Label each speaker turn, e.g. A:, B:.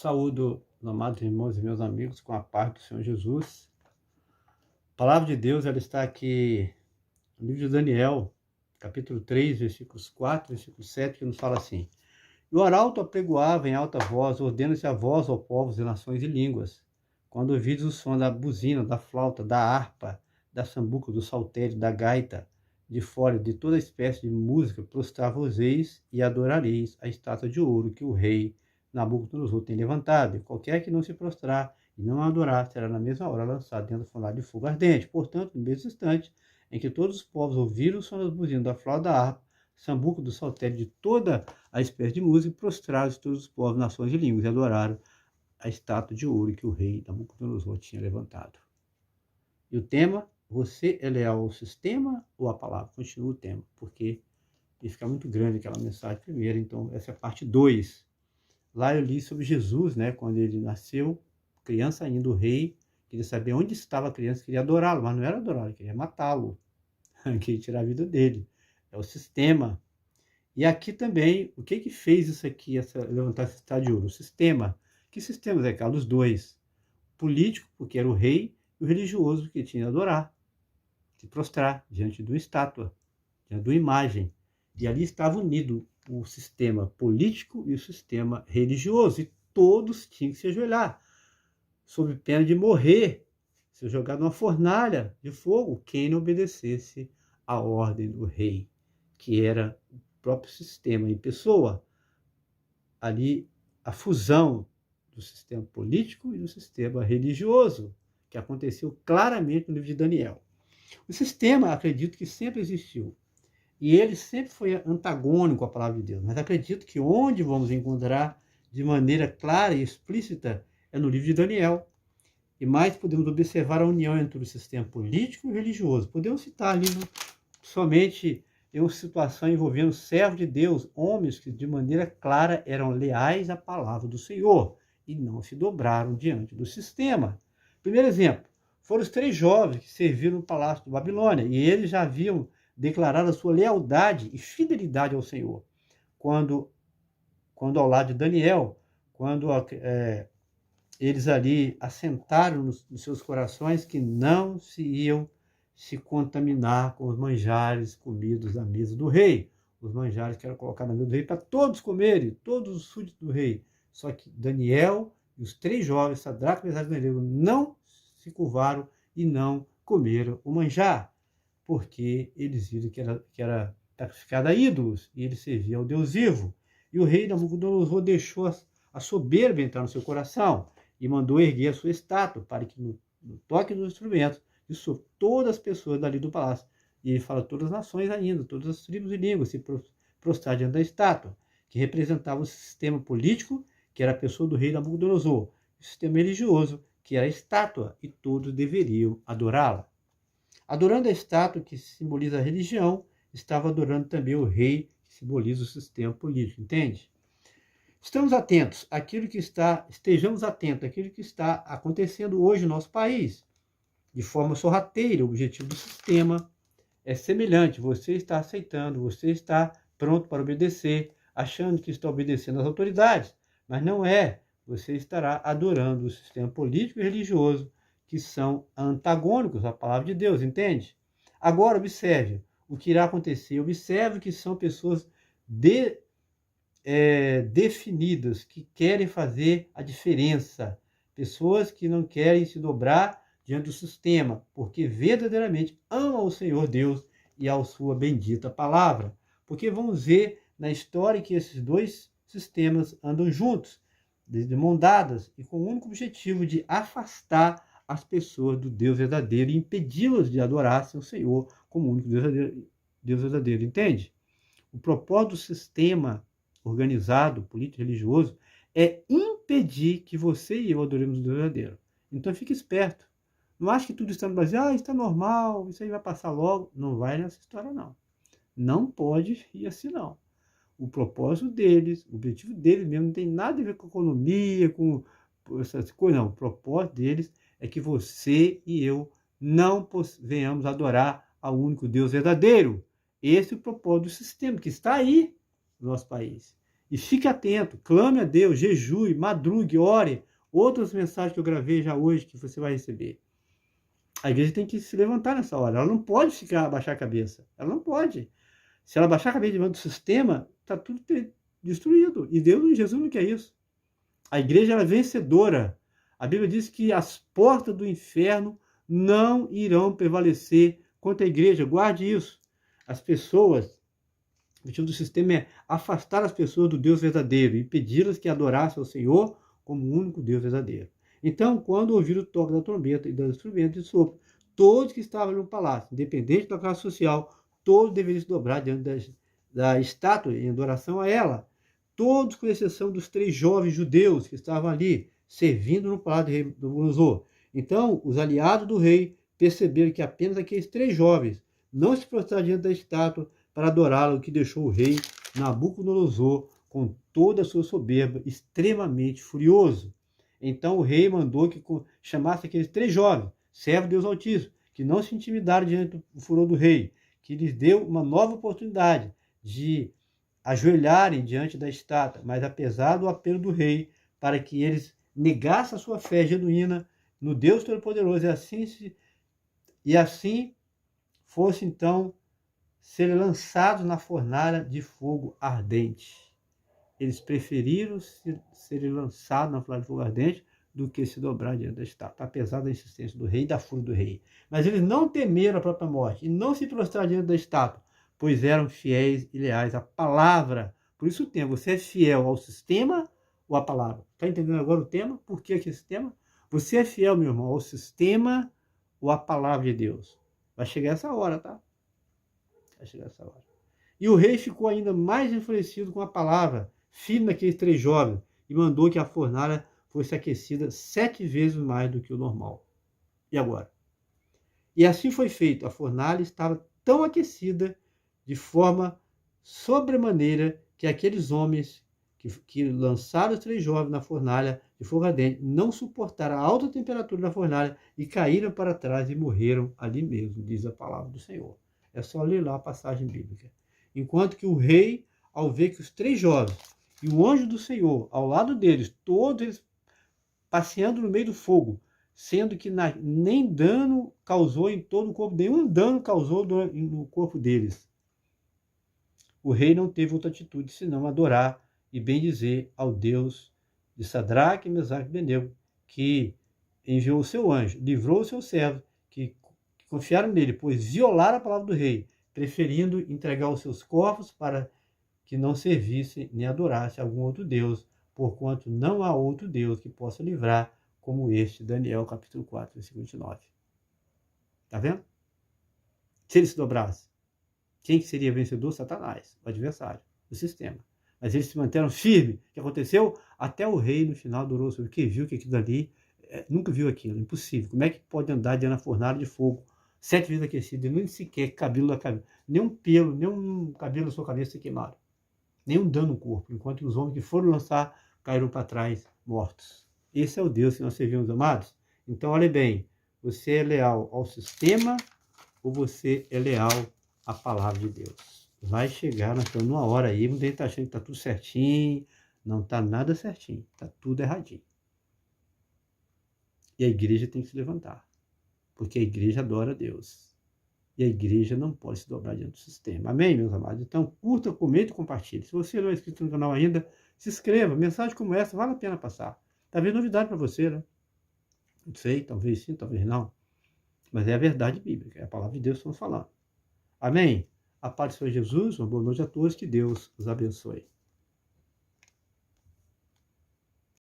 A: Saúdo, amados irmãos e meus amigos, com a paz do Senhor Jesus. A palavra de Deus, ela está aqui no livro de Daniel, capítulo 3, versículos 4, versículo 7, que nos fala assim: E o arauto apregoava em alta voz, ordena-se a voz ao povos e nações e línguas. Quando ouvides o som da buzina, da flauta, da harpa, da sambuca, do saltério, da gaita, de fora, de toda espécie de música, prostrar-vos-eis e adorareis a estátua de ouro que o rei Nabucodonosor tem levantado, e qualquer que não se prostrar e não a adorar será na mesma hora lançado dentro do fornalho de fogo ardente. Portanto, no mesmo instante em que todos os povos ouviram o som das buzinas, da flauta, da harpa, sambuca, do saltério, de toda a espécie de música, prostraram-se todos os povos, nações e línguas e adoraram a estátua de ouro que o rei Nabucodonosor tinha levantado. E o tema: você é leal ao sistema ou à palavra? Continua o tema, porque ia ficar muito grande aquela mensagem primeiro. Então, essa é a parte 2. Lá eu li sobre Jesus, né? Quando ele nasceu, criança ainda, o rei queria saber onde estava a criança, queria adorá-lo, mas não era adorá-lo, ele queria matá-lo, queria tirar a vida dele. É o sistema. E aqui também, o que fez isso aqui, levantar esse estado de ouro? O sistema. Que sistema, Zé Carlos? Os dois. O político, porque era o rei, e o religioso, que tinha que adorar, se prostrar diante de uma estátua, diante de uma imagem. E ali estava unido o sistema político e o sistema religioso, e todos tinham que se ajoelhar, sob pena de morrer, ser jogado numa fornalha de fogo, quem não obedecesse à ordem do rei, que era o próprio sistema em pessoa. Ali, a fusão do sistema político e do sistema religioso, que aconteceu claramente no livro de Daniel. O sistema, acredito que sempre existiu, e ele sempre foi antagônico à palavra de Deus, mas acredito que onde vamos encontrar de maneira clara e explícita é no livro de Daniel. E mais podemos observar a união entre o sistema político e religioso. Podemos citar ali somente em uma situação envolvendo servos de Deus, homens que de maneira clara eram leais à palavra do Senhor e não se dobraram diante do sistema. Primeiro exemplo, foram os 3 jovens que serviram no palácio de Babilônia, e eles já haviam declarado a sua lealdade e fidelidade ao Senhor. Quando ao lado de Daniel, quando eles ali assentaram nos seus corações que não se iam se contaminar com os manjares comidos à mesa do rei. Os manjares que eram colocados na mesa do rei para todos comerem, todos os súditos do rei. Só que Daniel e os 3 jovens, Sadraque, Mesaque e Abednego, não se curvaram e não comeram o manjar, porque eles viram que era sacrificado a ídolos, e eles serviam ao Deus vivo. E o rei Nabucodonosor deixou a soberba entrar no seu coração e mandou erguer a sua estátua, para que no toque dos instrumentos, isso todas as pessoas dali do palácio, e ele fala todas as nações ainda, todas as tribos e línguas, se prostrar diante da estátua, que representava o sistema político, que era a pessoa do rei Nabucodonosor, o sistema religioso, que era a estátua, e todos deveriam adorá-la. Adorando a estátua, que simboliza a religião, estava adorando também o rei, que simboliza o sistema político, entende? Estejamos atentos àquilo que está acontecendo hoje no nosso país, de forma sorrateira. O objetivo do sistema é semelhante. Você está aceitando, você está pronto para obedecer, achando que está obedecendo às autoridades, mas não é. Você estará adorando o sistema político e religioso, que são antagônicos à palavra de Deus, entende? Agora, observe o que irá acontecer. Observe que são pessoas definidas, que querem fazer a diferença. Pessoas que não querem se dobrar diante do sistema, porque verdadeiramente amam o Senhor Deus e a sua bendita palavra. Porque vamos ver na história que esses 2 sistemas andam juntos, de mão dadas, e com o único objetivo de afastar as pessoas do Deus verdadeiro e impedi-las de adorar o Senhor como o único Deus verdadeiro, entende? O propósito do sistema organizado, político, religioso, é impedir que você e eu adoremos o Deus verdadeiro. Então fique esperto. Não ache que tudo está no Brasil, está normal, isso aí vai passar logo. Não vai nessa história, não. Não pode ir assim, não. O propósito deles, o objetivo deles mesmo, não tem nada a ver com economia, com essas coisas, não. O propósito deles é que você e eu não venhamos adorar ao único Deus verdadeiro. Esse é o propósito do sistema, que está aí no nosso país. E fique atento, clame a Deus, jejue, madrugue, ore. Outras mensagens que eu gravei já hoje que você vai receber. A igreja tem que se levantar nessa hora. Ela não pode ficar, abaixar a cabeça. Ela não pode. Se ela abaixar a cabeça diante do sistema, está tudo destruído. E Deus, Jesus não quer isso. A igreja é vencedora. A Bíblia diz que as portas do inferno não irão prevalecer contra a igreja. Guarde isso. As pessoas, o objetivo do sistema é afastar as pessoas do Deus verdadeiro e pedi-las que adorassem ao Senhor como o único Deus verdadeiro. Então, quando ouvir o toque da trombeta e dos instrumentos de sopro, todos que estavam no palácio, independente da classe social, todos deveriam se dobrar diante da estátua em adoração a ela. Todos, com exceção dos 3 jovens judeus que estavam ali, servindo no palácio do rei Nabucodonosor. Então, os aliados do rei perceberam que apenas aqueles 3 jovens não se prostraram diante da estátua para adorá-lo, o que deixou o rei Nabucodonosor com toda a sua soberba extremamente furioso. Então o rei mandou que chamasse aqueles 3 jovens, servos de Deus Altíssimo, que não se intimidaram diante do furor do rei, que lhes deu uma nova oportunidade de ajoelharem diante da estátua, mas apesar do apelo do rei, para que eles negassem a sua fé genuína no Deus Todo-Poderoso, e assim fosse então serem lançados na fornalha de fogo ardente. Eles preferiram serem lançados na fornalha de fogo ardente do que se dobrar diante da estátua, apesar da insistência do rei e da fúria do rei. Mas eles não temeram a própria morte e não se prostraram diante da estátua, pois eram fiéis e leais à palavra. Por isso o tema, você é fiel ao sistema ou à palavra? Está entendendo agora o tema? Por que esse tema? Você é fiel, meu irmão, ao sistema ou à palavra de Deus? Vai chegar essa hora, tá? Vai chegar essa hora. E o rei ficou ainda mais enfurecido com a palavra, filho daqueles 3 jovens, e mandou que a fornalha fosse aquecida 7 vezes mais do que o normal. E agora? E assim foi feito. A fornalha estava tão aquecida de forma sobremaneira que aqueles homens que lançaram os 3 jovens na fornalha de fogo ardente não suportaram a alta temperatura da fornalha e caíram para trás e morreram ali mesmo, diz a palavra do Senhor. É só ler lá a passagem bíblica. Enquanto que o rei, ao ver que os 3 jovens e o anjo do Senhor, ao lado deles, todos eles passeando no meio do fogo, sendo que nem dano causou em todo o corpo, nenhum dano causou no corpo deles. O rei não teve outra atitude senão adorar e bendizer ao Deus de Sadraque, Mesaque e Abednego, que enviou o seu anjo, livrou os seus servos, que confiaram nele, pois violaram a palavra do rei, preferindo entregar os seus corpos para que não servissem nem adorassem algum outro Deus, porquanto não há outro Deus que possa livrar como este, Daniel capítulo 4, versículo 29. Está vendo? Se ele se dobrasse, quem que seria vencedor? Satanás, o adversário, o sistema. Mas eles se manteram firmes. O que aconteceu? Até o rei no final durou sobre que viu que aquilo ali, nunca viu aquilo, impossível. Como é que pode andar dentro da fornalha de fogo, 7 vezes aquecido, e nem sequer cabelo da cabeça, nem um pelo, nem um cabelo da sua cabeça se queimaram, nenhum dano no corpo, enquanto os homens que foram lançar caíram para trás mortos. Esse é o Deus que nós servimos, amados. Então, olha bem, você é leal ao sistema ou você é leal à palavra de Deus? Vai chegar, nós estamos numa hora aí, muita gente está achando que está tudo certinho, não está nada certinho, está tudo erradinho. E a igreja tem que se levantar, porque a igreja adora a Deus. E a igreja não pode se dobrar diante do sistema. Amém, meus amados? Então, curta, comente e compartilhe. Se você não é inscrito no canal ainda, se inscreva. Mensagem como essa vale a pena passar. Talvez novidade para você, né? Não sei, talvez sim, talvez não. Mas é a verdade bíblica, é a palavra de Deus que estamos falando. Amém? A paz do Senhor Jesus, uma boa noite a todos, que Deus os abençoe.